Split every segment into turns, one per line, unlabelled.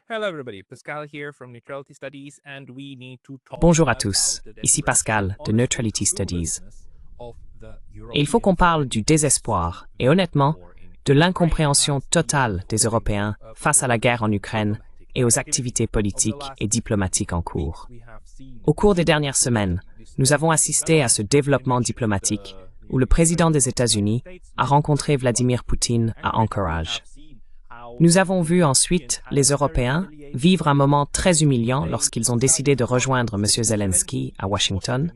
Hello everybody, Pascal here from Neutrality Studies and we need to talk
Bonjour à
about
tous,
how the
ici Pascal de Neutrality Studies.
of the
Et il faut qu'on parle du désespoir et honnêtement de l'incompréhension
Ukraine
totale des Européens face à la guerre en Ukraine et aux activités politiques et diplomatiques en cours. Au cours des dernières semaines, nous avons assisté à ce développement diplomatique où le président des États-Unis a rencontré Vladimir Poutine à Anchorage. Nous avons vu ensuite les Européens vivre un moment très humiliant lorsqu'ils ont décidé de rejoindre M. Zelensky à Washington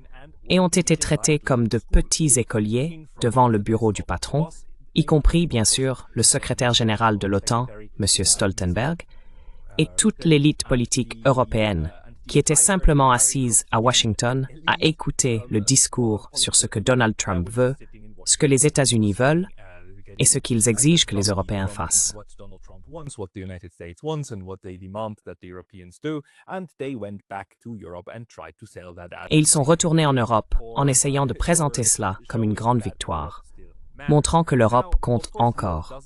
et ont été traités comme de petits écoliers devant le bureau du patron, y compris, bien sûr, le secrétaire général de l'OTAN, M. Stoltenberg, et toute l'élite politique européenne qui était simplement assise à Washington à écouter le discours sur ce que Donald Trump veut, ce que les États-Unis veulent et ce qu'ils exigent que les Européens fassent. Et ils sont retournés en Europe en essayant de présenter cela comme une grande victoire, montrant que l'Europe compte encore.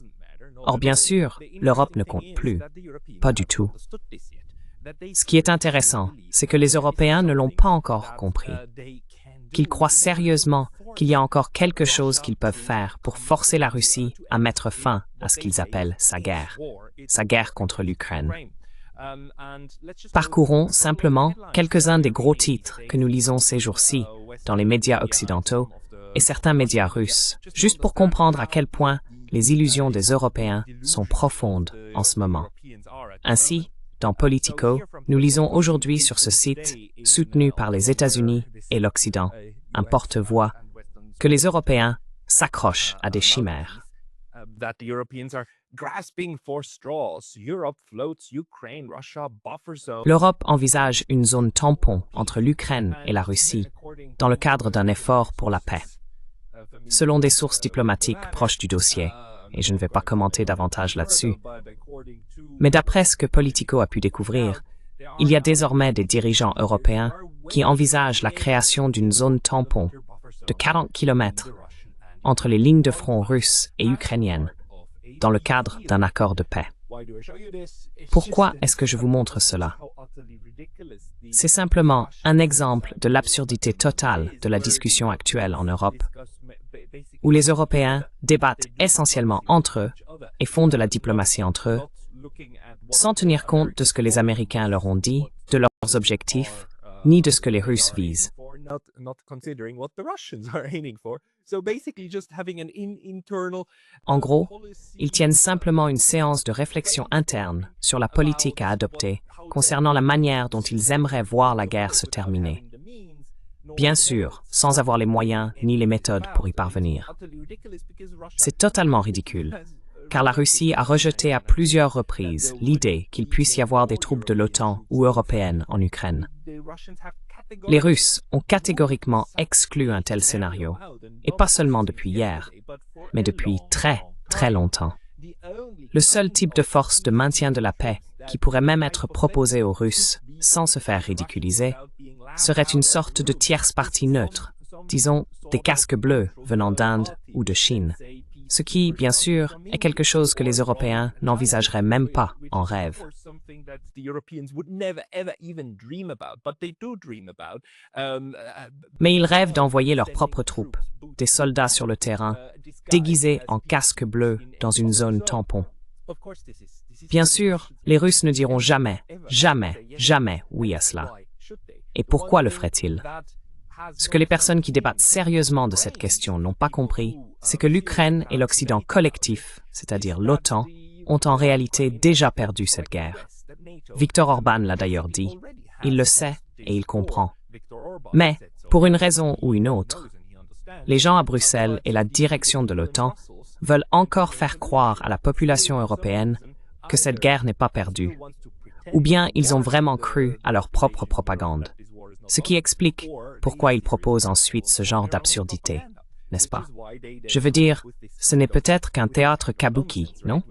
Or, bien sûr, l'Europe ne compte plus. Pas du tout. Ce qui est intéressant, c'est que les Européens ne l'ont pas encore compris, qu'ils croient sérieusement qu'il y a encore quelque chose qu'ils peuvent faire pour forcer la Russie à mettre fin à ce qu'ils appellent sa guerre contre l'Ukraine. Parcourons simplement quelques-uns des gros titres que nous lisons ces jours-ci dans les médias occidentaux et certains médias russes, juste pour comprendre à quel point les illusions des Européens sont profondes en ce moment. Ainsi, dans Politico, nous lisons aujourd'hui sur ce site, soutenu par les États-Unis et l'Occident, un porte-voix, que les Européens s'accrochent à des chimères. L'Europe envisage une zone tampon entre l'Ukraine et la Russie dans le cadre d'un effort pour la paix. Selon des sources diplomatiques proches du dossier, et je ne vais pas commenter davantage là-dessus, mais d'après ce que Politico a pu découvrir, il y a désormais des dirigeants européens qui envisagent la création d'une zone tampon de 40 km entre les lignes de front russes et ukrainiennes dans le cadre d'un accord de paix. Pourquoi est-ce que je vous montre cela? C'est simplement un exemple de l'absurdité totale de la discussion actuelle en Europe, où les Européens débattent essentiellement entre eux et font de la diplomatie entre eux, sans tenir compte de ce que les Américains leur ont dit, de leurs objectifs, ni de ce que les Russes visent. En gros, ils tiennent simplement une séance de réflexion interne sur la politique à adopter concernant la manière dont ils aimeraient voir la guerre se terminer. Bien sûr, sans avoir les moyens ni les méthodes pour y parvenir. C'est totalement ridicule, car la Russie a rejeté à plusieurs reprises l'idée qu'il puisse y avoir des troupes de l'OTAN ou européennes en Ukraine. Les Russes ont catégoriquement exclu un tel scénario, et pas seulement depuis hier, mais depuis très, très longtemps. Le seul type de force de maintien de la paix qui pourrait même être proposé aux Russes, sans se faire ridiculiser, serait une sorte de tierce partie neutre, disons des casques bleus venant d'Inde ou de Chine, ce qui, bien sûr, est quelque chose que les Européens n'envisageraient même pas en rêve. Mais ils rêvent d'envoyer leurs propres troupes, des soldats sur le terrain, déguisés en casques bleus dans une zone tampon. Bien sûr, les Russes ne diront jamais, jamais, jamais oui à cela. Et pourquoi le feraient-ils? Ce que les personnes qui débattent sérieusement de cette question n'ont pas compris, c'est que l'Ukraine et l'Occident collectif, c'est-à-dire l'OTAN, ont en réalité déjà perdu cette guerre. Viktor Orban l'a d'ailleurs dit, il le sait et il comprend. Mais, pour une raison ou une autre, les gens à Bruxelles et la direction de l'OTAN veulent encore faire croire à la population européenne que cette guerre n'est pas perdue, ou bien ils ont vraiment cru à leur propre propagande. Ce qui explique pourquoi ils proposent ensuite ce genre d'absurdité, n'est-ce pas? Je veux dire, ce n'est peut-être qu'un théâtre kabuki, non?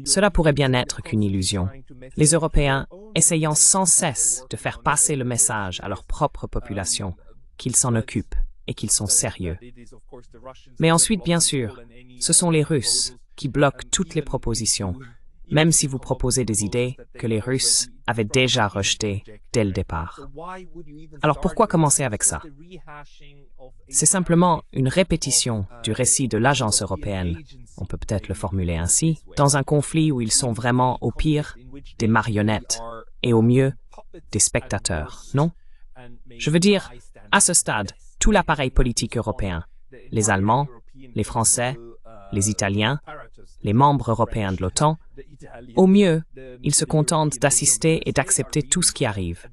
Cela pourrait bien être qu'une illusion. Les Européens essayant sans cesse de faire passer le message à leur propre population qu'ils s'en occupent et qu'ils sont sérieux. Mais ensuite, bien sûr, ce sont les Russes qui bloquent toutes les propositions, même si vous proposez des idées que les Russes avaient déjà rejetées dès le départ. Alors pourquoi commencer avec ça? C'est simplement une répétition du récit de l'agence européenne, on peut peut-être le formuler ainsi, dans un conflit où ils sont vraiment au pire des marionnettes et au mieux des spectateurs, non? Je veux dire, à ce stade, tout l'appareil politique européen, les Allemands, les Français, les Italiens, les membres européens de l'OTAN, au mieux, ils se contentent d'assister et d'accepter tout ce qui arrive,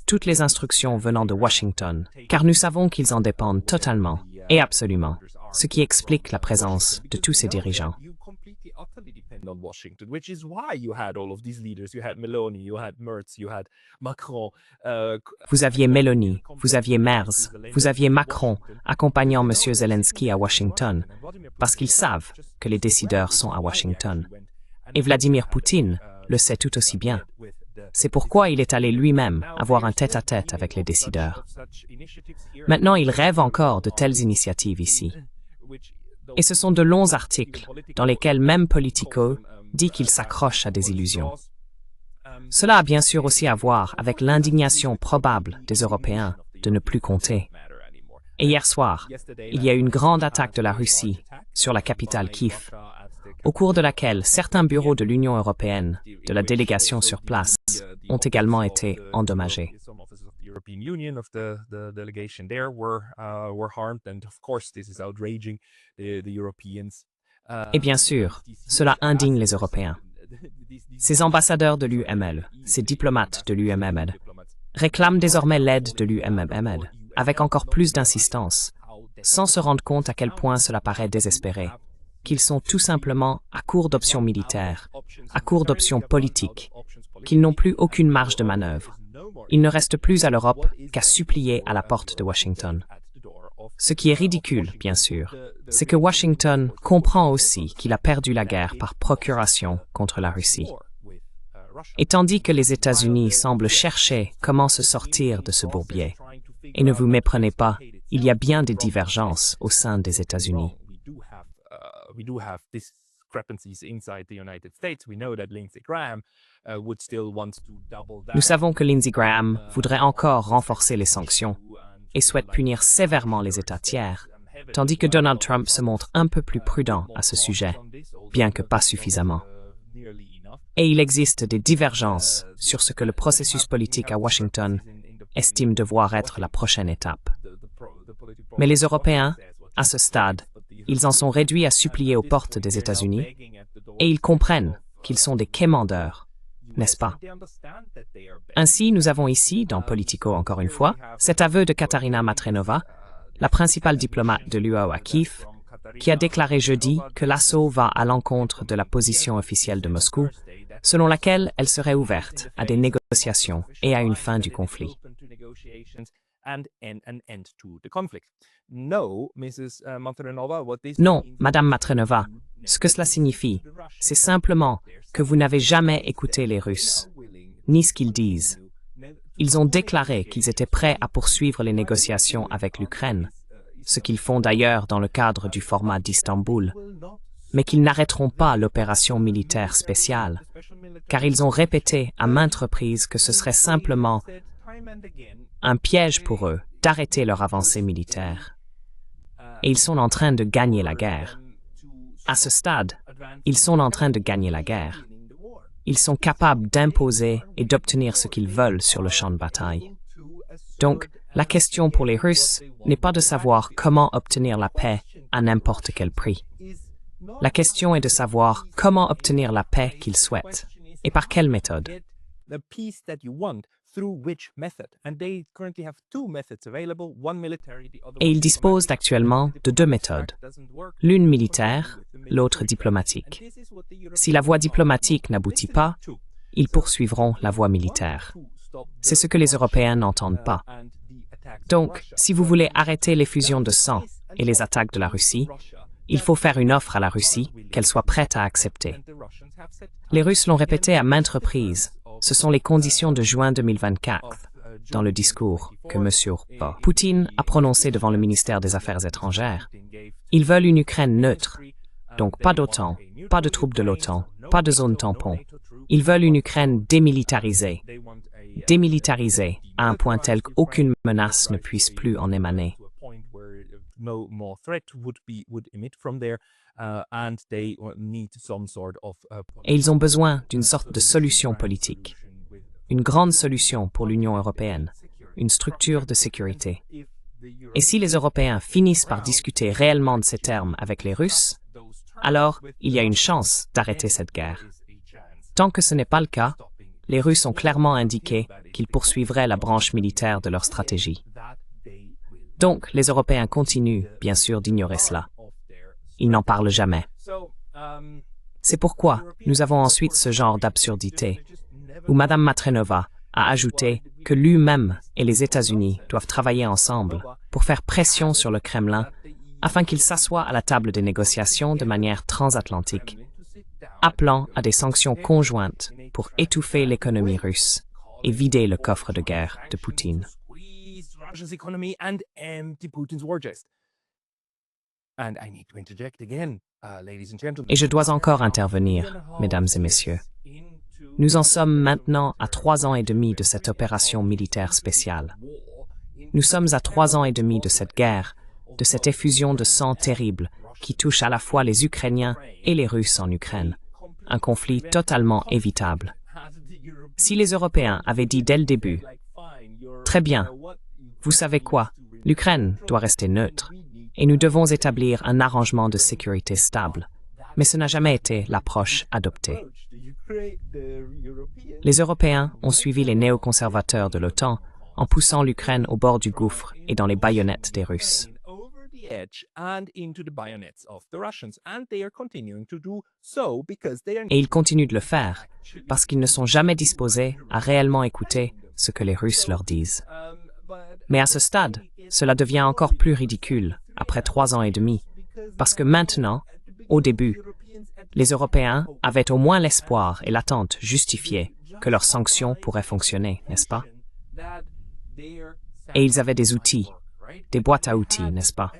toutes les instructions venant de Washington, car nous savons qu'ils en dépendent totalement et absolument, ce qui explique la présence de tous ces dirigeants.
On Washington, which is why you had all of these leaders. You had Meloni, you had Merz, you had Macron.
Vous aviez Meloni, vous aviez Merz, vous aviez Macron accompagnant M. Zelensky à Washington, parce qu'ils savent que les décideurs sont à Washington. Et Vladimir Poutine le sait tout aussi bien. C'est pourquoi il est allé lui-même avoir un tête-à-tête avec les décideurs. Maintenant, il rêve encore de telles initiatives ici. Et ce sont de longs articles dans lesquels même Politico dit qu'il s'accroche à des illusions. Cela a bien sûr aussi à voir avec l'indignation probable des Européens de ne plus compter. Et hier soir, il y a eu une grande attaque de la Russie sur la capitale Kiev, au cours de laquelle certains bureaux de l'Union européenne, de la délégation sur place, ont également été endommagés.
European Union of the delegation there were harmed, and of course this is outraging the Europeans.
Et bien sûr, cela indigne les Européens. Ces ambassadeurs de l'UML, ces diplomates de l'UML, réclament désormais l'aide de l'UML, avec encore plus d'insistance, sans se rendre compte à quel point cela paraît désespéré, qu'ils sont tout simplement à court d'options militaires, à court d'options politiques, qu'ils n'ont plus aucune marge de manœuvre. Il ne reste plus à l'Europe qu'à supplier à la porte de Washington. Ce qui est ridicule, bien sûr, c'est que Washington comprend aussi qu'il a perdu la guerre par procuration contre la Russie. Et tandis que les États-Unis semblent chercher comment se sortir de ce bourbier, et ne vous méprenez pas, il y a bien des divergences au sein des États-Unis. Nous savons que Lindsey Graham voudrait encore renforcer les sanctions et souhaite punir sévèrement les États tiers, tandis que Donald Trump se montre un peu plus prudent à ce sujet, bien que pas suffisamment. Et il existe des divergences sur ce que le processus politique à Washington estime devoir être la prochaine étape. Mais les Européens, à ce stade, ils en sont réduits à supplier aux portes des États-Unis, et ils comprennent qu'ils sont des quémandeurs, n'est-ce pas? Ainsi, nous avons ici, dans Politico encore une fois, cet aveu de Katarina Matrenova, la principale diplomate de l'UE à Kiev, qui a déclaré jeudi que l'assaut va à l'encontre de la position officielle de Moscou, selon laquelle elle serait ouverte à des négociations et à une fin du conflit. Non, Madame Matrenova, ce que cela signifie, c'est simplement que vous n'avez jamais écouté les Russes, ni ce qu'ils disent. Ils ont déclaré qu'ils étaient prêts à poursuivre les négociations avec l'Ukraine, ce qu'ils font d'ailleurs dans le cadre du format d'Istanbul, mais qu'ils n'arrêteront pas l'opération militaire spéciale, car ils ont répété à maintes reprises que ce serait simplement un piège pour eux d'arrêter leur avancée militaire. Et ils sont en train de gagner la guerre. À ce stade, ils sont en train de gagner la guerre. Ils sont capables d'imposer et d'obtenir ce qu'ils veulent sur le champ de bataille. Donc, la question pour les Russes n'est pas de savoir comment obtenir la paix à n'importe quel prix. La question est de savoir comment obtenir la paix qu'ils souhaitent et par quelle méthode. Et ils disposent actuellement de deux méthodes, l'une militaire, l'autre diplomatique. Si la voie diplomatique n'aboutit pas, ils poursuivront la voie militaire. C'est ce que les Européens n'entendent pas. Donc, si vous voulez arrêter l'effusion de sang et les attaques de la Russie, il faut faire une offre à la Russie qu'elle soit prête à accepter. Les Russes l'ont répété à maintes reprises. Ce sont les conditions de juin 2024, dans le discours que M. Poutine a prononcé devant le ministère des Affaires étrangères. Ils veulent une Ukraine neutre, Donc pas d'OTAN, pas de troupes de l'OTAN, pas de zone tampon. Ils veulent une Ukraine démilitarisée. Démilitarisée à un point tel qu'aucune menace ne puisse plus en émaner. Et ils ont besoin d'une sorte de solution politique. Une grande solution pour l'Union européenne. Une structure de sécurité. Et si les Européens finissent par discuter réellement de ces termes avec les Russes, alors il y a une chance d'arrêter cette guerre. Tant que ce n'est pas le cas, les Russes ont clairement indiqué qu'ils poursuivraient la branche militaire de leur stratégie. Donc, les Européens continuent, bien sûr, d'ignorer cela. Ils n'en parlent jamais. C'est pourquoi nous avons ensuite ce genre d'absurdité, où Mme Matrenova a ajouté que lui-même et les États-Unis doivent travailler ensemble pour faire pression sur le Kremlin afin qu'il s'assoie à la table des négociations de manière transatlantique, appelant à des sanctions conjointes pour étouffer l'économie russe et vider le coffre de guerre de Poutine. Et je dois encore intervenir, mesdames et messieurs. Nous en sommes maintenant à 3 ans et demi de cette opération militaire spéciale. Nous sommes à 3 ans et demi de cette guerre, de cette effusion de sang terrible qui touche à la fois les Ukrainiens et les Russes en Ukraine. Un conflit totalement évitable. Si les Européens avaient dit dès le début, « Très bien, vous savez quoi, l'Ukraine doit rester neutre, et nous devons établir un arrangement de sécurité stable. » Mais ce n'a jamais été l'approche adoptée. Les Européens ont suivi les néoconservateurs de l'OTAN en poussant l'Ukraine au bord du gouffre et dans les baïonnettes des Russes. Et ils continuent de le faire parce qu'ils ne sont jamais disposés à réellement écouter ce que les Russes leur disent. Mais à ce stade, cela devient encore plus ridicule après 3 ans et demi, parce que maintenant, au début, les Européens avaient au moins l'espoir et l'attente justifiée que leurs sanctions pourraient fonctionner, n'est-ce pas? Et ils avaient des outils, des boîtes à outils, n'est-ce pas?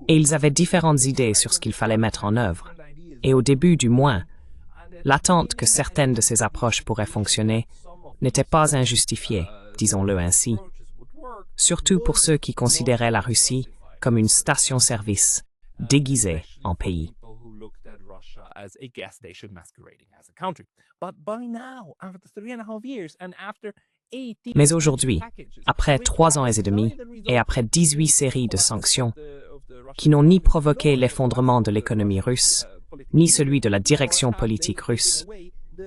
Et ils avaient différentes idées sur ce qu'il fallait mettre en œuvre. Et au début, du moins, l'attente que certaines de ces approches pourraient fonctionner n'était pas injustifiée, disons-le ainsi, surtout pour ceux qui considéraient la Russie comme une station-service déguisée en pays. Mais aujourd'hui, après 3 ans et demi et après 18 séries de sanctions qui n'ont ni provoqué l'effondrement de l'économie russe, ni celui de la direction politique russe,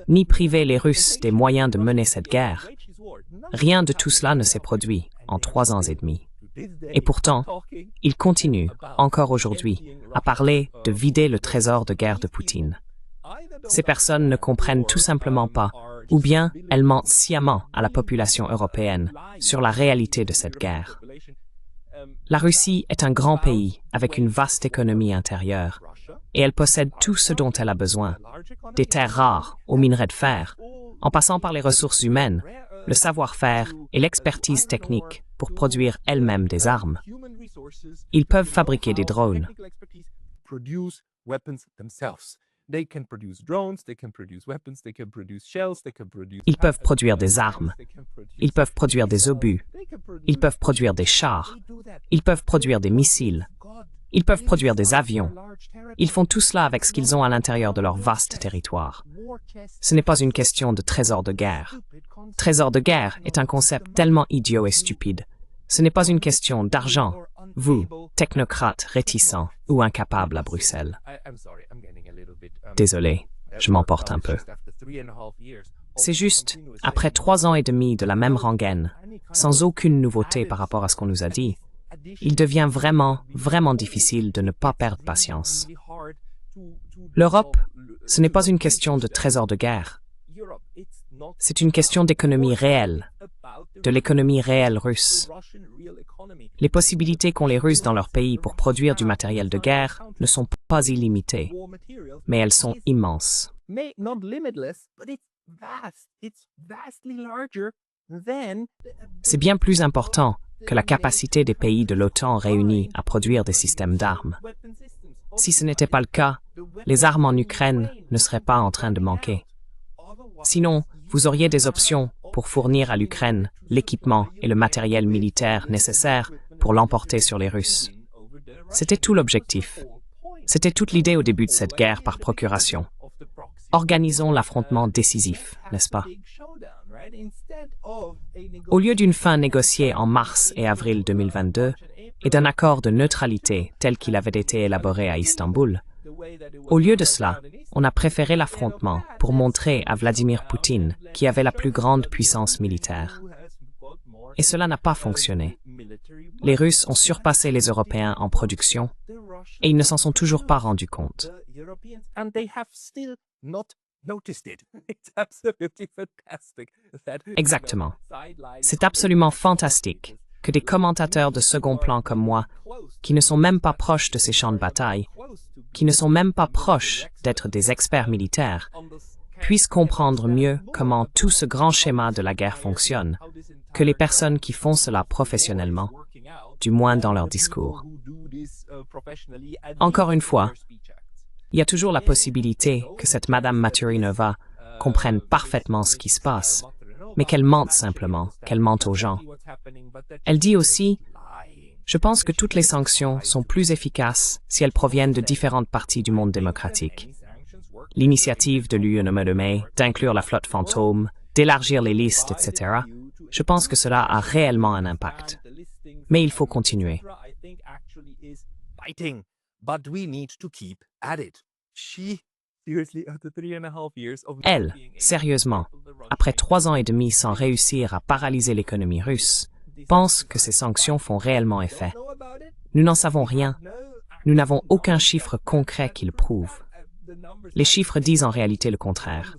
ni privé les Russes des moyens de mener cette guerre, rien de tout cela ne s'est produit en 3 ans et demi. Et pourtant, ils continuent, encore aujourd'hui, à parler de vider le trésor de guerre de Poutine. Ces personnes ne comprennent tout simplement pas, ou bien elles mentent sciemment à la population européenne sur la réalité de cette guerre. La Russie est un grand pays avec une vaste économie intérieure, et elle possède tout ce dont elle a besoin, des terres rares aux minerais de fer, en passant par les ressources humaines, le savoir-faire et l'expertise technique pour produire elle-même des armes. Ils peuvent fabriquer des drones. Ils peuvent produire des armes. Ils peuvent produire des obus. Ils peuvent produire des chars. Ils peuvent produire des missiles. Ils peuvent produire des avions. Ils font tout cela avec ce qu'ils ont à l'intérieur de leur vaste territoire. Ce n'est pas une question de trésor de guerre. Trésor de guerre est un concept tellement idiot et stupide. Ce n'est pas une question d'argent, vous, technocrates réticents ou incapables à Bruxelles. Désolé, je m'emporte un peu. C'est juste, après 3 ans et demi de la même rengaine, sans aucune nouveauté par rapport à ce qu'on nous a dit, il devient vraiment, vraiment difficile de ne pas perdre patience. L'Europe, ce n'est pas une question de trésor de guerre. C'est une question d'économie réelle, de l'économie réelle russe. Les possibilités qu'ont les Russes dans leur pays pour produire du matériel de guerre ne sont pas illimitées, mais elles sont immenses. C'est bien plus important que la capacité des pays de l'OTAN réunis à produire des systèmes d'armes. Si ce n'était pas le cas, les armes en Ukraine ne seraient pas en train de manquer. Sinon, vous auriez des options pour fournir à l'Ukraine l'équipement et le matériel militaire nécessaires pour l'emporter sur les Russes. C'était tout l'objectif. C'était toute l'idée au début de cette guerre par procuration. Organisons l'affrontement décisif, n'est-ce pas? Au lieu d'une fin négociée en mars et avril 2022 et d'un accord de neutralité tel qu'il avait été élaboré à Istanbul, au lieu de cela, on a préféré l'affrontement pour montrer à Vladimir Poutine qui avait la plus grande puissance militaire. Et cela n'a pas fonctionné. Les Russes ont surpassé les Européens en production et ils ne s'en sont toujours pas rendus compte. Exactement. C'est absolument fantastique que des commentateurs de second plan comme moi, qui ne sont même pas proches de ces champs de bataille, qui ne sont même pas proches d'être des experts militaires, puissent comprendre mieux comment tout ce grand schéma de la guerre fonctionne que les personnes qui font cela professionnellement, du moins dans leur discours. Encore une fois, il y a toujours la possibilité que cette Madame Maturinova comprenne parfaitement ce qui se passe, mais qu'elle mente simplement, qu'elle mente aux gens. Elle dit aussi « Je pense que toutes les sanctions sont plus efficaces si elles proviennent de différentes parties du monde démocratique. L'initiative de l'UE d'inclure la flotte fantôme, d'élargir les listes, etc., je pense que cela a réellement un impact. Mais il faut continuer. » Elle, sérieusement, après 3 ans et demi sans réussir à paralyser l'économie russe, pense que ces sanctions font réellement effet. Nous n'en savons rien. Nous n'avons aucun chiffre concret qui le prouve. Les chiffres disent en réalité le contraire.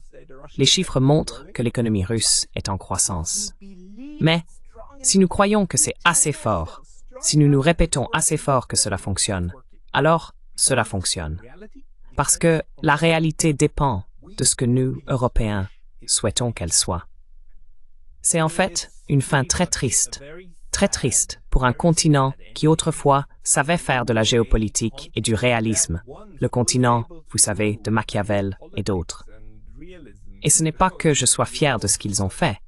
Les chiffres montrent que l'économie russe est en croissance. Mais, si nous croyons que c'est assez fort, si nous nous répétons assez fort que cela fonctionne, alors cela fonctionne. Parce que la réalité dépend de ce que nous, Européens, souhaitons qu'elle soit. C'est en fait une fin très triste pour un continent qui autrefois savait faire de la géopolitique et du réalisme, le continent, vous savez, de Machiavel et d'autres. Et ce n'est pas que je sois fier de ce qu'ils ont fait,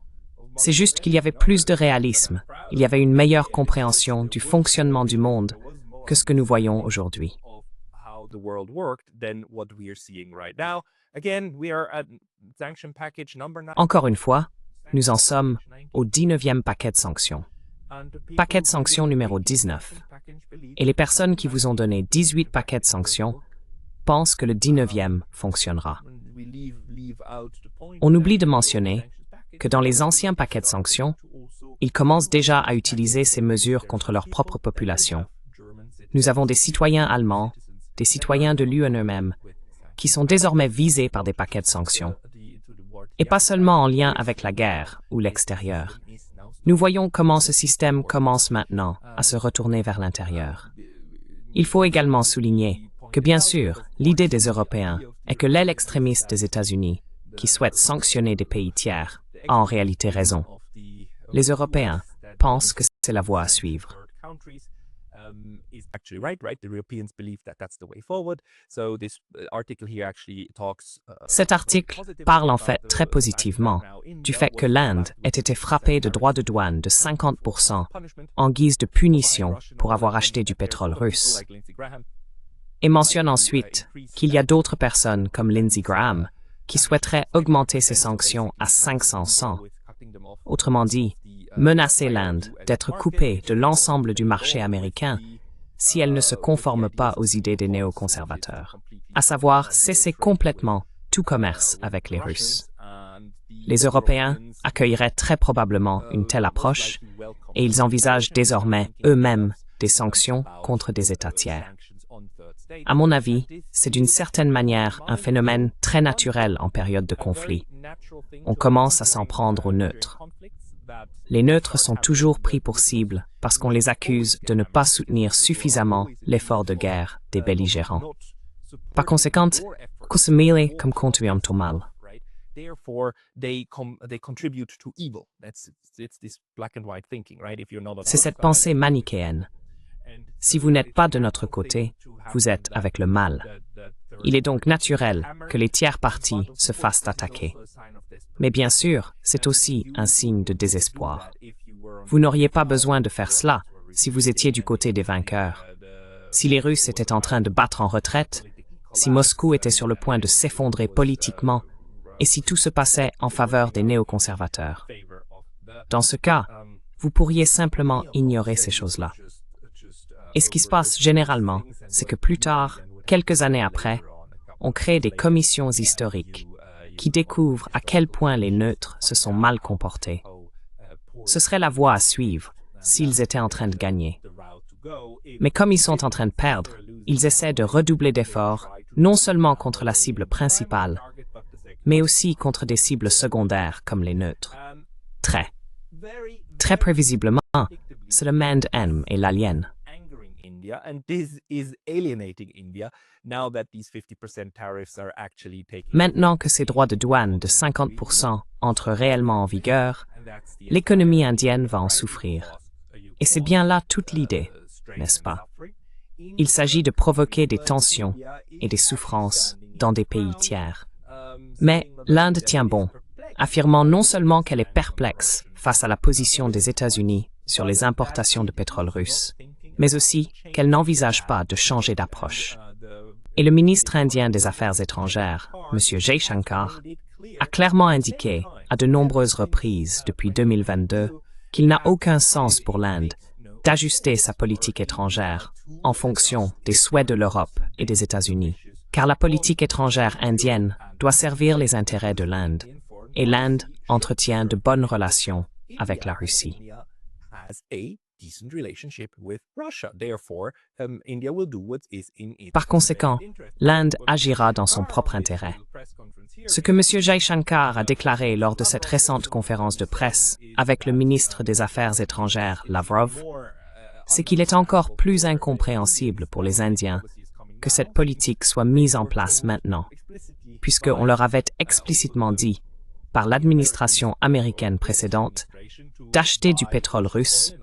c'est juste qu'il y avait plus de réalisme, il y avait une meilleure compréhension du fonctionnement du monde que ce que nous voyons aujourd'hui. Encore une fois, nous en sommes au 19e paquet de sanctions. Paquet de sanctions numéro 19. Et les personnes qui vous ont donné 18 paquets de sanctions pensent que le 19e fonctionnera. On oublie de mentionner que dans les anciens paquets de sanctions, ils commencent déjà à utiliser ces mesures contre leur propre population. Nous avons des citoyens allemands, des citoyens de l'UE eux-mêmes, qui sont désormais visés par des paquets de sanctions. Et pas seulement en lien avec la guerre ou l'extérieur. Nous voyons comment ce système commence maintenant à se retourner vers l'intérieur. Il faut également souligner que, bien sûr, l'idée des Européens est que l'aile extrémiste des États-Unis, qui souhaite sanctionner des pays tiers, a en réalité raison. Les Européens pensent que c'est la voie à suivre. Cet article parle en fait très positivement du fait que l'Inde ait été frappée de droits de douane de 50% en guise de punition pour avoir acheté du pétrole russe. Et mentionne ensuite qu'il y a d'autres personnes comme Lindsey Graham qui souhaiteraient augmenter ces sanctions à 500%. Autrement dit, menacer l'Inde d'être coupée de l'ensemble du marché américain si elle ne se conforme pas aux idées des néoconservateurs, à savoir cesser complètement tout commerce avec les Russes. Les Européens accueilleraient très probablement une telle approche et ils envisagent désormais eux-mêmes des sanctions contre des États tiers. À mon avis, c'est d'une certaine manière un phénomène très naturel en période de conflit. On commence à s'en prendre aux neutres. Les neutres sont toujours pris pour cible parce qu'on les accuse de ne pas soutenir suffisamment l'effort de guerre des belligérants. Par conséquent, qu'on se mêle comme contribuant au mal. C'est cette pensée manichéenne. Si vous n'êtes pas de notre côté, vous êtes avec le mal. Il est donc naturel que les tiers parties se fassent attaquer. Mais bien sûr, c'est aussi un signe de désespoir. Vous n'auriez pas besoin de faire cela si vous étiez du côté des vainqueurs. Si les Russes étaient en train de battre en retraite, si Moscou était sur le point de s'effondrer politiquement, et si tout se passait en faveur des néoconservateurs. Dans ce cas, vous pourriez simplement ignorer ces choses-là. Et ce qui se passe généralement, c'est que plus tard, quelques années après, on crée des commissions historiques qui découvrent à quel point les neutres se sont mal comportés. Ce serait la voie à suivre s'ils étaient en train de gagner. Mais comme ils sont en train de perdre, ils essaient de redoubler d'efforts, non seulement contre la cible principale, mais aussi contre des cibles secondaires comme les neutres. Très prévisiblement, c'est le Mand-M et l'alien. Maintenant que ces droits de douane de 50% entrent réellement en vigueur, l'économie indienne va en souffrir. Et c'est bien là toute l'idée, n'est-ce pas? Il s'agit de provoquer des tensions et des souffrances dans des pays tiers. Mais l'Inde tient bon, affirmant non seulement qu'elle est perplexe face à la position des États-Unis sur les importations de pétrole russe, mais aussi qu'elle n'envisage pas de changer d'approche. Et le ministre indien des Affaires étrangères, M. Jaishankar, a clairement indiqué à de nombreuses reprises depuis 2022 qu'il n'a aucun sens pour l'Inde d'ajuster sa politique étrangère en fonction des souhaits de l'Europe et des États-Unis, car la politique étrangère indienne doit servir les intérêts de l'Inde, et l'Inde entretient de bonnes relations avec la Russie. Par conséquent, l'Inde agira dans son propre intérêt. Ce que M. Jaishankar a déclaré lors de cette récente conférence de presse avec le ministre des Affaires étrangères, Lavrov, c'est qu'il est encore plus incompréhensible pour les Indiens que cette politique soit mise en place maintenant, puisqu'on leur avait explicitement dit, par l'administration américaine précédente, d'acheter du pétrole russe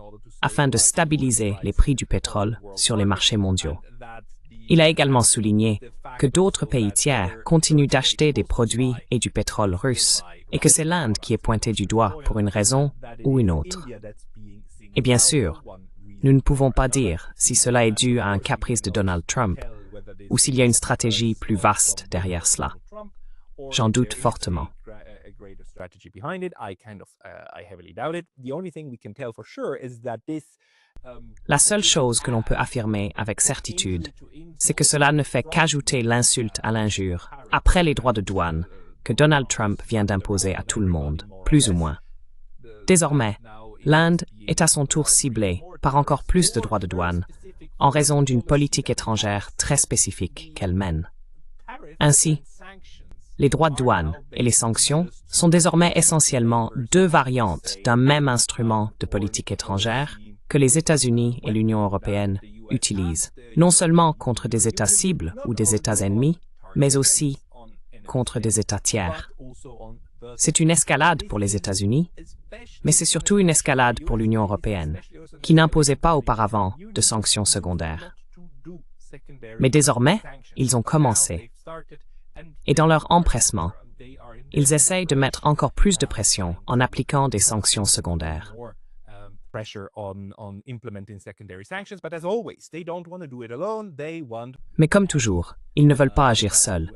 afin de stabiliser les prix du pétrole sur les marchés mondiaux. Il a également souligné que d'autres pays tiers continuent d'acheter des produits et du pétrole russe et que c'est l'Inde qui est pointée du doigt pour une raison ou une autre. Et bien sûr, nous ne pouvons pas dire si cela est dû à un caprice de Donald Trump ou s'il y a une stratégie plus vaste derrière cela. J'en doute fortement. La seule chose que l'on peut affirmer avec certitude, c'est que cela ne fait qu'ajouter l'insulte à l'injure, après les droits de douane, que Donald Trump vient d'imposer à tout le monde, plus ou moins. Désormais, l'Inde est à son tour ciblée par encore plus de droits de douane, en raison d'une politique étrangère très spécifique qu'elle mène. Ainsi, les droits de douane et les sanctions sont désormais essentiellement deux variantes d'un même instrument de politique étrangère que les États-Unis et l'Union européenne utilisent, non seulement contre des États cibles ou des États ennemis, mais aussi contre des États tiers. C'est une escalade pour les États-Unis, mais c'est surtout une escalade pour l'Union européenne, qui n'imposait pas auparavant de sanctions secondaires. Mais désormais, ils ont commencé. Et dans leur empressement, ils essayent de mettre encore plus de pression en appliquant des sanctions secondaires. Mais comme toujours, ils ne veulent pas agir seuls.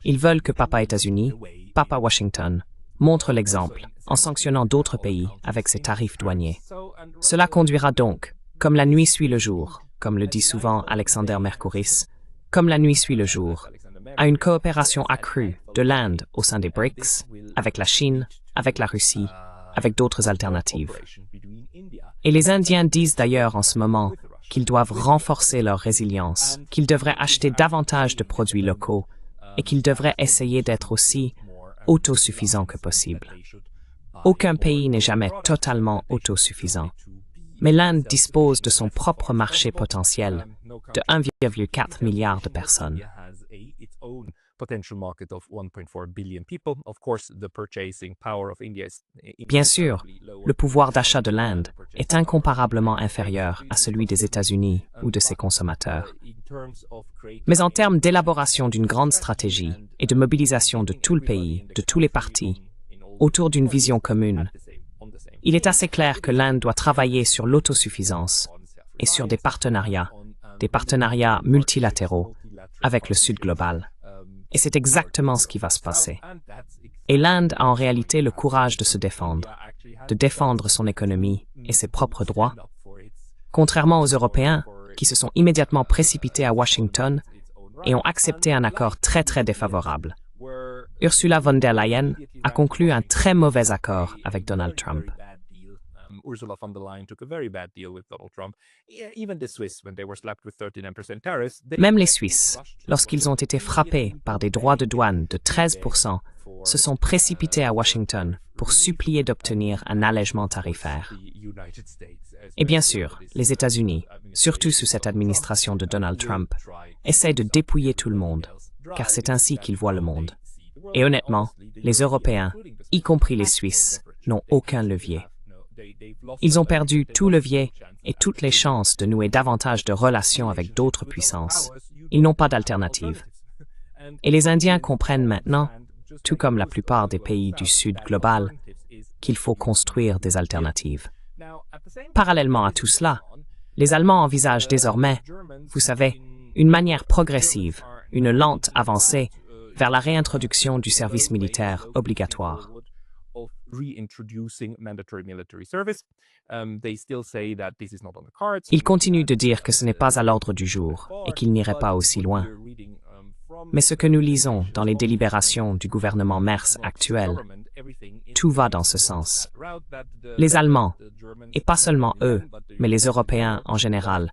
Ils veulent que Papa États-Unis, Papa Washington, montre l'exemple en sanctionnant d'autres pays avec ses tarifs douaniers. Cela conduira donc, comme la nuit suit le jour, comme le dit souvent Alexander Mercouris, comme la nuit suit le jour, à une coopération accrue de l'Inde au sein des BRICS, avec la Chine, avec la Russie, avec d'autres alternatives. Et les Indiens disent d'ailleurs en ce moment qu'ils doivent renforcer leur résilience, qu'ils devraient acheter davantage de produits locaux et qu'ils devraient essayer d'être aussi autosuffisants que possible. Aucun pays n'est jamais totalement autosuffisant, mais l'Inde dispose de son propre marché potentiel de 1,4 milliard de personnes.
potential market of 1.4 billion people. Of course, the purchasing power of India is
Bien sûr, le pouvoir d'achat de l'Inde est incomparablement inférieur à celui des États-Unis ou de ses consommateurs. Mais en termes d'élaboration d'une grande stratégie et de mobilisation de tout le pays, de tous les partis, autour d'une vision commune, il est assez clair que l'Inde doit travailler sur l'autosuffisance et sur des partenariats multilatéraux avec le Sud global. Et c'est exactement ce qui va se passer. Et l'Inde a en réalité le courage de se de défendre son économie et ses propres droits, contrairement aux Européens qui se sont immédiatement précipités à Washington et ont accepté un accord très défavorable. Ursula von der Leyen a conclu un très mauvais accord avec Donald Trump.
Ursula von der Leyen took a very bad deal with Donald Trump. Even the Swiss, when they were slapped with 39% tariffs,
Même les Suisses, lorsqu'ils ont été frappés par des droits de douane de 13%, se sont précipités à Washington pour supplier d'obtenir un allègement tarifaire. Et bien sûr, les États-Unis, surtout sous cette administration de Donald Trump, essaient de dépouiller tout le monde, car c'est ainsi qu'ils voient le monde. Et honnêtement, les Européens, y compris les Suisses, n'ont aucun levier. Ils ont perdu tout levier et toutes les chances de nouer davantage de relations avec d'autres puissances. Ils n'ont pas d'alternative. Et les Indiens comprennent maintenant, tout comme la plupart des pays du Sud global, qu'il faut construire des alternatives. Parallèlement à tout cela, les Allemands envisagent désormais, vous savez, une manière progressive, une lente avancée vers la réintroduction du service militaire obligatoire. Ils continuent de dire que ce n'est pas à l'ordre du jour et qu'ils n'iraient pas aussi loin. Mais ce que nous lisons dans les délibérations du gouvernement Merz actuel, tout va dans ce sens. Les Allemands, et pas seulement eux, mais les Européens en général,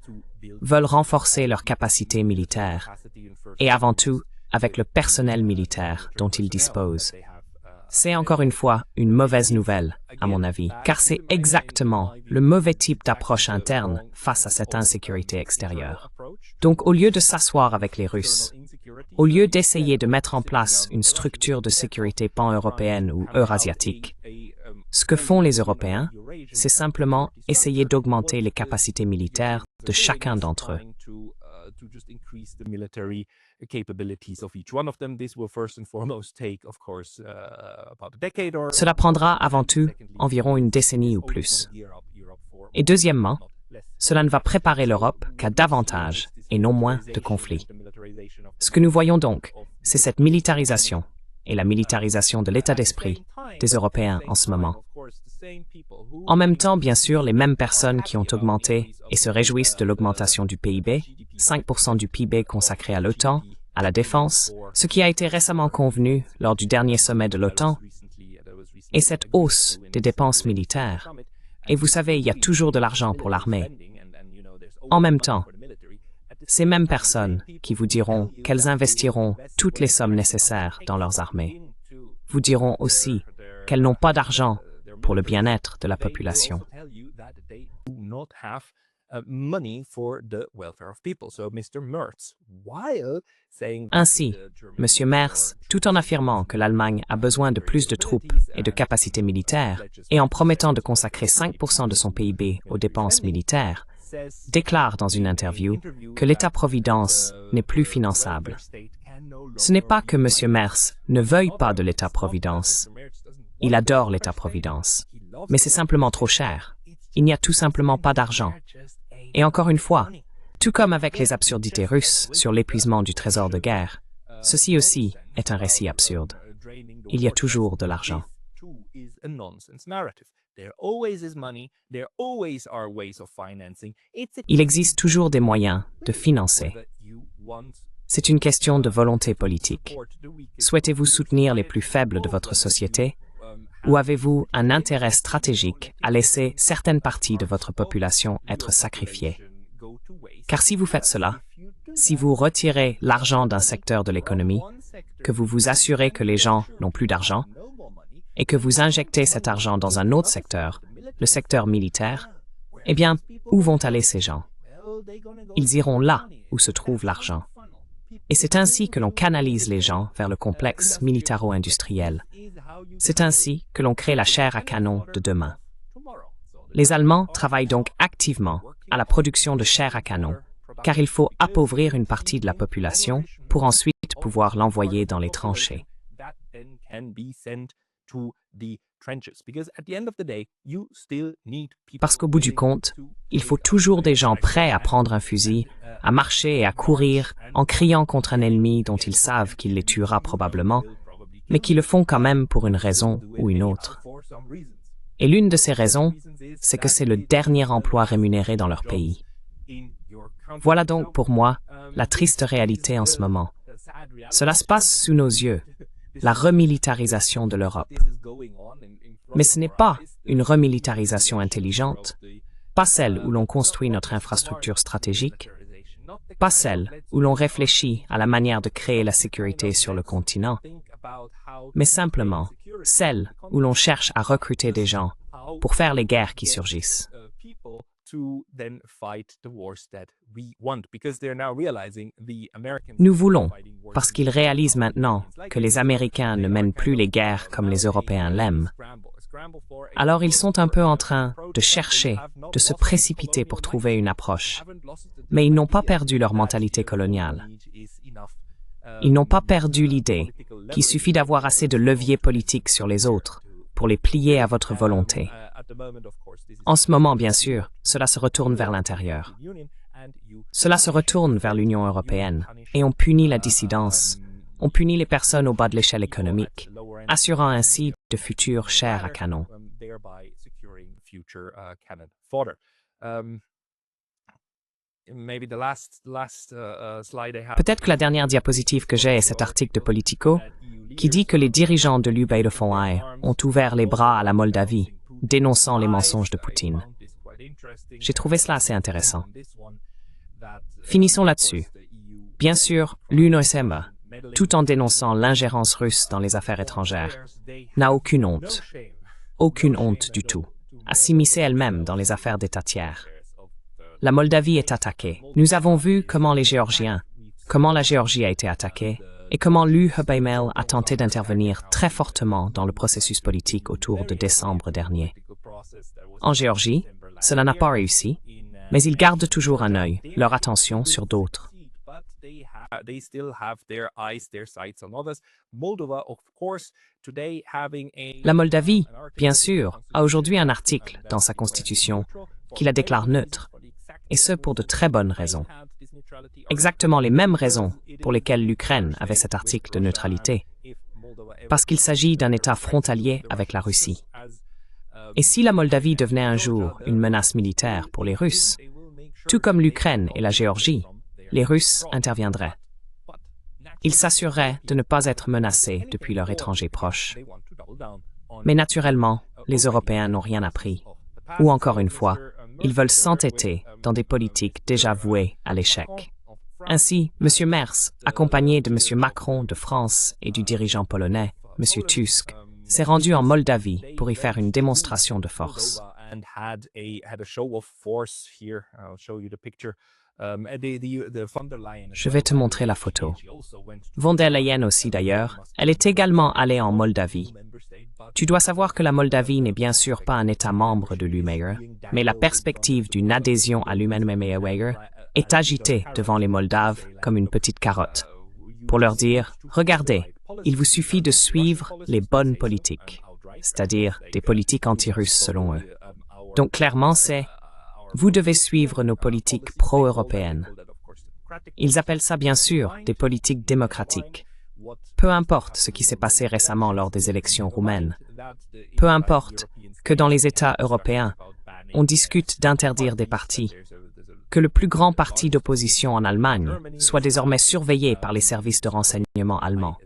veulent renforcer leurs capacités militaires, et avant tout avec le personnel militaire dont ils disposent. C'est encore une fois une mauvaise nouvelle, à mon avis, car c'est exactement le mauvais type d'approche interne face à cette insécurité extérieure. Donc au lieu de s'asseoir avec les Russes, au lieu d'essayer de mettre en place une structure de sécurité pan-européenne ou eurasiatique, ce que font les Européens, c'est simplement essayer d'augmenter les capacités militaires de chacun d'entre eux. Cela prendra avant tout environ une décennie ou plus. Et deuxièmement, cela ne va préparer l'Europe qu'à davantage et non moins de conflits. Ce que nous voyons donc, c'est cette militarisation et la militarisation de l'état d'esprit des Européens en ce moment. En même temps, bien sûr, les mêmes personnes qui ont augmenté et se réjouissent de l'augmentation du PIB, 5% du PIB consacré à l'OTAN, à la défense, ce qui a été récemment convenu lors du dernier sommet de l'OTAN, et cette hausse des dépenses militaires. Et vous savez, il y a toujours de l'argent pour l'armée. En même temps, ces mêmes personnes qui vous diront qu'elles investiront toutes les sommes nécessaires dans leurs armées, vous diront aussi qu'elles n'ont pas d'argent pour le bien-être de la population. Ainsi, M. Merz, tout en affirmant que l'Allemagne a besoin de plus de troupes et de capacités militaires, et en promettant de consacrer 5% de son PIB aux dépenses militaires, déclare dans une interview que l'État-providence n'est plus finançable. Ce n'est pas que M. Merz ne veuille pas de l'État-providence. Il adore l'État-providence. Mais c'est simplement trop cher. Il n'y a tout simplement pas d'argent. Et encore une fois, tout comme avec les absurdités russes sur l'épuisement du trésor de guerre, ceci aussi est un récit absurde. Il y a toujours de l'argent. Il existe toujours des moyens de financer. C'est une question de volonté politique. Souhaitez-vous soutenir les plus faibles de votre société? Ou avez-vous un intérêt stratégique à laisser certaines parties de votre population être sacrifiées? Car si vous faites cela, si vous retirez l'argent d'un secteur de l'économie, que vous vous assurez que les gens n'ont plus d'argent, et que vous injectez cet argent dans un autre secteur, le secteur militaire, eh bien, où vont aller ces gens? Ils iront là où se trouve l'argent. Et c'est ainsi que l'on canalise les gens vers le complexe militaro-industriel. C'est ainsi que l'on crée la chair à canon de demain. Les Allemands travaillent donc activement à la production de chair à canon, car il faut appauvrir une partie de la population pour ensuite pouvoir l'envoyer dans les tranchées. Parce qu'au bout du compte, il faut toujours des gens prêts à prendre un fusil, à marcher et à courir en criant contre un ennemi dont ils savent qu'il les tuera probablement, mais qui le font quand même pour une raison ou une autre. Et l'une de ces raisons, c'est que c'est le dernier emploi rémunéré dans leur pays. Voilà donc pour moi la triste réalité en ce moment. Cela se passe sous nos yeux, la remilitarisation de l'Europe. Mais ce n'est pas une remilitarisation intelligente, pas celle où l'on construit notre infrastructure stratégique, pas celle où l'on réfléchit à la manière de créer la sécurité sur le continent, mais simplement celle où l'on cherche à recruter des gens pour faire les guerres qui surgissent. Nous voulons, parce qu'ils réalisent maintenant que les Américains ne mènent plus les guerres comme les Européens l'aiment. Alors ils sont un peu en train de chercher, de se précipiter pour trouver une approche. Mais ils n'ont pas perdu leur mentalité coloniale. Ils n'ont pas perdu l'idée qu'il suffit d'avoir assez de leviers politiques sur les autres pour les plier à votre volonté. En ce moment, bien sûr, cela se retourne vers l'intérieur. Cela se retourne vers l'Union européenne et on punit la dissidence, on punit les personnes au bas de l'échelle économique, assurant ainsi de futures chairs à canon. Peut-être que la dernière diapositive que j'ai est cet article de Politico qui dit que les dirigeants de l'U-Beiderfonds ont ouvert les bras à la Moldavie, dénonçant les mensonges de Poutine. J'ai trouvé cela assez intéressant. Finissons là-dessus. Bien sûr, l'UNOSM, tout en dénonçant l'ingérence russe dans les affaires étrangères, n'a aucune honte du tout, à s'immiscer elle-même dans les affaires d'État tiers. La Moldavie est attaquée. Nous avons vu comment la Géorgie a été attaquée et comment l'UHBML a tenté d'intervenir très fortement dans le processus politique autour de décembre dernier. En Géorgie, cela n'a pas réussi, mais ils gardent toujours un œil, leur attention sur d'autres. La Moldavie, bien sûr, a aujourd'hui un article dans sa constitution qui la déclare neutre, et ce pour de très bonnes raisons. Exactement les mêmes raisons pour lesquelles l'Ukraine avait cet article de neutralité, parce qu'il s'agit d'un État frontalier avec la Russie. Et si la Moldavie devenait un jour une menace militaire pour les Russes, tout comme l'Ukraine et la Géorgie, les Russes interviendraient. Ils s'assureraient de ne pas être menacés depuis leur étranger proche. Mais naturellement, les Européens n'ont rien appris. Ou encore une fois, ils veulent s'entêter dans des politiques déjà vouées à l'échec. Ainsi, M. Merz, accompagné de M. Macron de France et du dirigeant polonais, M. Tusk, s'est rendu en Moldavie pour y faire une démonstration de force. Je vais te montrer la photo. Von der Leyen aussi d'ailleurs, elle est également allée en Moldavie. Tu dois savoir que la Moldavie n'est bien sûr pas un État membre de l'UMEIR, mais la perspective d'une adhésion à l'UMEIR est agitée devant les Moldaves comme une petite carotte, pour leur dire « Regardez, il vous suffit de suivre les bonnes politiques, c'est-à-dire des politiques anti-russes selon eux. Donc clairement c'est « Vous devez suivre nos politiques pro-européennes ». Ils appellent ça bien sûr des politiques démocratiques. Peu importe ce qui s'est passé récemment lors des élections roumaines. Peu importe que dans les États européens, on discute d'interdire des partis. Que le plus grand parti d'opposition en Allemagne soit désormais surveillé par les services de renseignement allemands.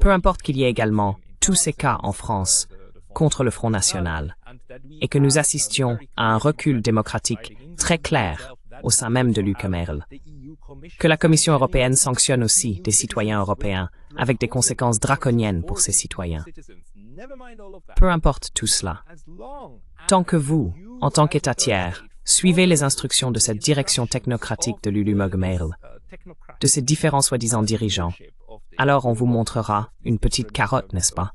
Peu importe qu'il y ait également tous ces cas en France contre le Front National et que nous assistions à un recul démocratique très clair au sein même de l'UMEIR. Que la Commission européenne sanctionne aussi des citoyens européens avec des conséquences draconiennes pour ces citoyens. Peu importe tout cela. Tant que vous, en tant qu'État tiers, suivez les instructions de cette direction technocratique de l'Ulumogmail, de ces différents soi-disant dirigeants, alors on vous montrera une petite carotte, n'est-ce pas?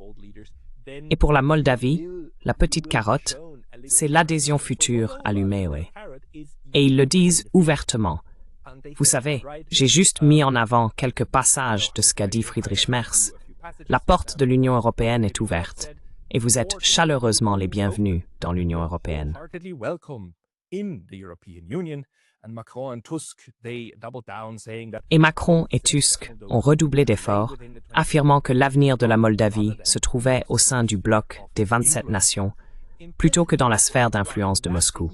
Et pour la Moldavie, la petite carotte, c'est l'adhésion future à l'UMEOE. Et ils le disent ouvertement. Vous savez, j'ai juste mis en avant quelques passages de ce qu'a dit Friedrich Merz. La porte de l'Union européenne est ouverte, et vous êtes chaleureusement les bienvenus dans l'Union européenne. Et Macron et Tusk ont redoublé d'efforts, affirmant que l'avenir de la Moldavie se trouvait au sein du bloc des 27 nations, plutôt que dans la sphère d'influence de Moscou.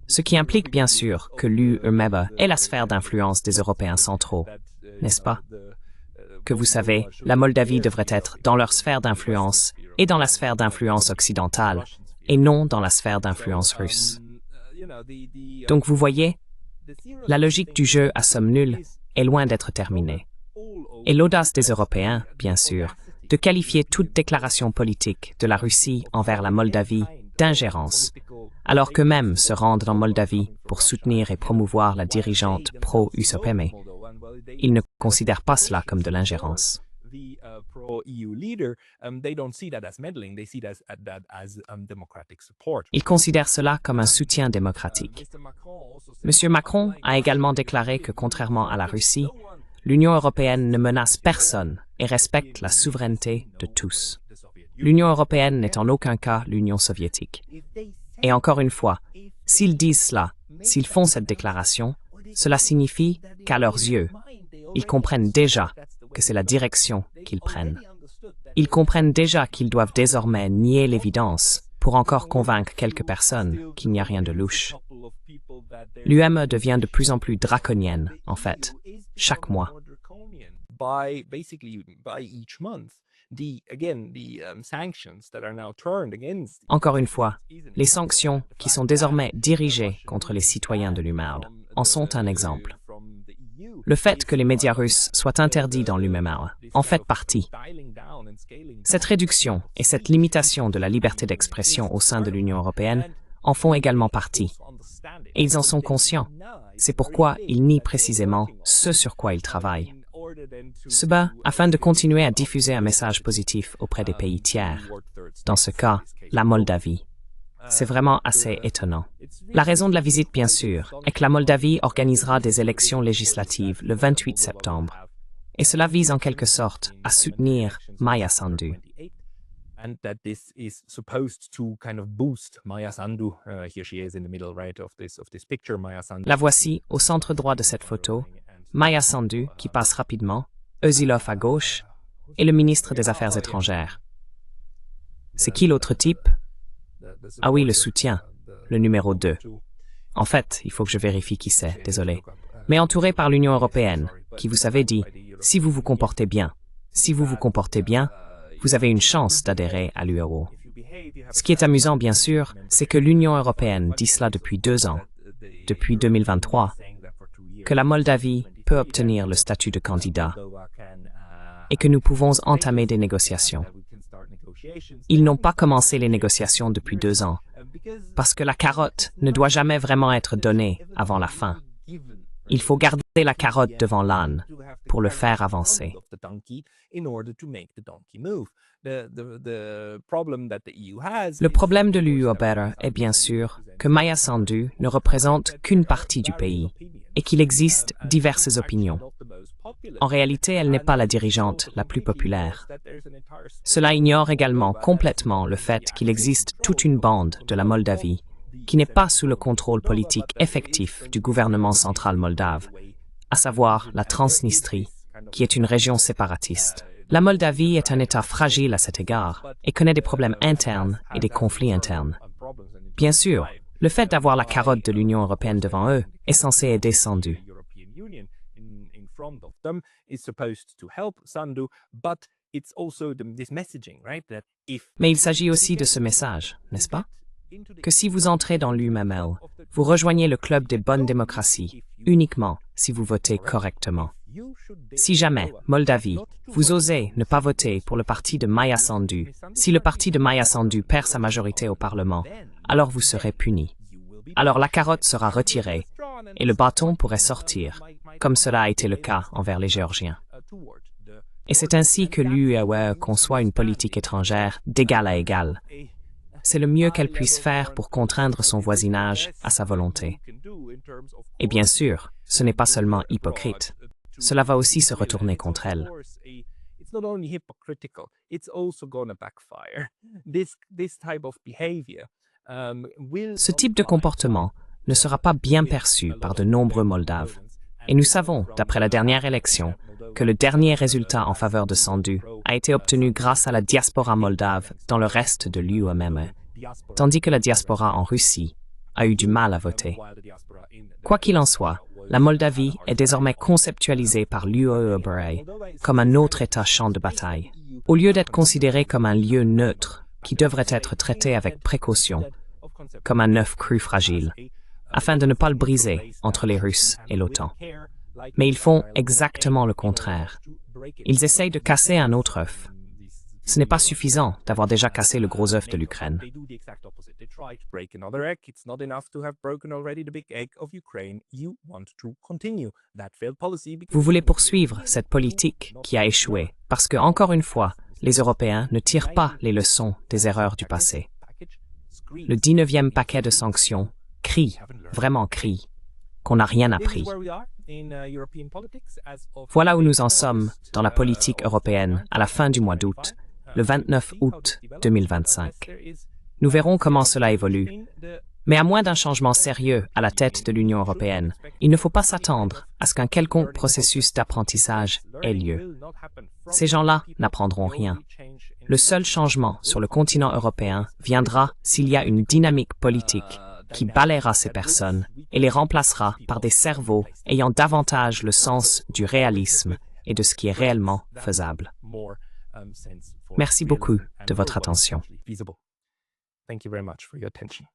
Ce qui implique bien sûr que l'UMEOE est la sphère d'influence des Européens centraux, n'est-ce pas? Que vous savez, la Moldavie devrait être dans leur sphère d'influence et dans la sphère d'influence occidentale, et non dans la sphère d'influence russe. Donc vous voyez, la logique du jeu à somme nulle est loin d'être terminée. Et l'audace des Européens, bien sûr, de qualifier toute déclaration politique de la Russie envers la Moldavie d'ingérence, alors qu'eux-mêmes se rendent en Moldavie pour soutenir et promouvoir la dirigeante pro-USOPM. Ils ne considèrent pas cela comme de l'ingérence. Ils considèrent cela comme un soutien démocratique. M. Macron a également déclaré que, contrairement à la Russie, l'Union européenne ne menace personne et respecte la souveraineté de tous. L'Union européenne n'est en aucun cas l'Union soviétique. Et encore une fois, s'ils disent cela, s'ils font cette déclaration, cela signifie qu'à leurs yeux, ils comprennent déjà que c'est la direction qu'ils prennent. Ils comprennent déjà qu'ils doivent désormais nier l'évidence pour encore convaincre quelques personnes qu'il n'y a rien de louche. L'UME devient de plus en plus draconienne, en fait, chaque mois. Encore une fois, les sanctions qui sont désormais dirigées contre les citoyens de l'UMEOE en sont un exemple. Le fait que les médias russes soient interdits dans l'UMEOE en fait partie. Cette réduction et cette limitation de la liberté d'expression au sein de l'Union européenne en font également partie. Et ils en sont conscients. C'est pourquoi ils nient précisément ce sur quoi ils travaillent. Se bat afin de continuer à diffuser un message positif auprès des pays tiers. Dans ce cas, la Moldavie. C'est vraiment assez étonnant. La raison de la visite, bien sûr, est que la Moldavie organisera des élections législatives le 28 septembre. Et cela vise en quelque sorte à soutenir Maia Sandu. La voici au centre droit de cette photo, Maia Sandu qui passe rapidement, Özilov à gauche, et le ministre des Affaires étrangères. C'est qui l'autre type? Ah oui, le soutien, le numéro 2. En fait, il faut que je vérifie qui c'est, désolé. Mais entouré par l'Union européenne, qui vous savez dit, si vous vous comportez bien, vous avez une chance d'adhérer à l'UEO. Ce qui est amusant, bien sûr, c'est que l'Union européenne dit cela depuis 2 ans, depuis 2023, que la Moldavie peut obtenir le statut de candidat et que nous pouvons entamer des négociations. Ils n'ont pas commencé les négociations depuis 2 ans, parce que la carotte ne doit jamais vraiment être donnée avant la fin. Il faut garder la carotte devant l'âne pour le faire avancer. Le problème de l'UE est bien sûr que Maia Sandu ne représente qu'une partie du pays et qu'il existe diverses opinions. En réalité, elle n'est pas la dirigeante la plus populaire. Cela ignore également complètement le fait qu'il existe toute une bande de la Moldavie qui n'est pas sous le contrôle politique effectif du gouvernement central moldave, à savoir la Transnistrie, qui est une région séparatiste. La Moldavie est un État fragile à cet égard et connaît des problèmes internes et des conflits internes. Bien sûr, le fait d'avoir la carotte de l'Union européenne devant eux est censé aider Sandu. Mais il s'agit aussi de ce message, n'est-ce pas? Que si vous entrez dans l'UMML, vous rejoignez le club des bonnes démocraties, uniquement si vous votez correctement. Si jamais, Moldavie, vous osez ne pas voter pour le parti de Maia Sandu, si le parti de Maia Sandu perd sa majorité au Parlement, alors vous serez puni. Alors la carotte sera retirée et le bâton pourrait sortir, comme cela a été le cas envers les Géorgiens. Et c'est ainsi que l'UE conçoit une politique étrangère d'égal à égal. C'est le mieux qu'elle puisse faire pour contraindre son voisinage à sa volonté. Et bien sûr, ce n'est pas seulement hypocrite. Cela va aussi se retourner contre elle. Ce type de comportement ne sera pas bien perçu par de nombreux Moldaves. Et nous savons, d'après la dernière élection, que le dernier résultat en faveur de Sandu a été obtenu grâce à la diaspora moldave dans le reste de l'UE, tandis que la diaspora en Russie a eu du mal à voter. Quoi qu'il en soit, la Moldavie est désormais conceptualisée par l'UE comme un autre État champ de bataille, au lieu d'être considéré comme un lieu neutre qui devrait être traité avec précaution, comme un œuf cru fragile, afin de ne pas le briser entre les Russes et l'OTAN. Mais ils font exactement le contraire. Ils essayent de casser un autre œuf. Ce n'est pas suffisant d'avoir déjà cassé le gros œuf de l'Ukraine. Vous voulez poursuivre cette politique qui a échoué parce que, encore une fois, les Européens ne tirent pas les leçons des erreurs du passé. Le 19e paquet de sanctions crie, vraiment crie, qu'on n'a rien appris. Voilà où nous en sommes dans la politique européenne à la fin du mois d'août, le 29 août 2025. Nous verrons comment cela évolue. Mais à moins d'un changement sérieux à la tête de l'Union européenne, il ne faut pas s'attendre à ce qu'un quelconque processus d'apprentissage ait lieu. Ces gens-là n'apprendront rien. Le seul changement sur le continent européen viendra s'il y a une dynamique politique qui balayera ces personnes et les remplacera par des cerveaux ayant davantage le sens du réalisme et de ce qui est réellement faisable. Merci beaucoup de votre attention.
Thank you very much for your attention.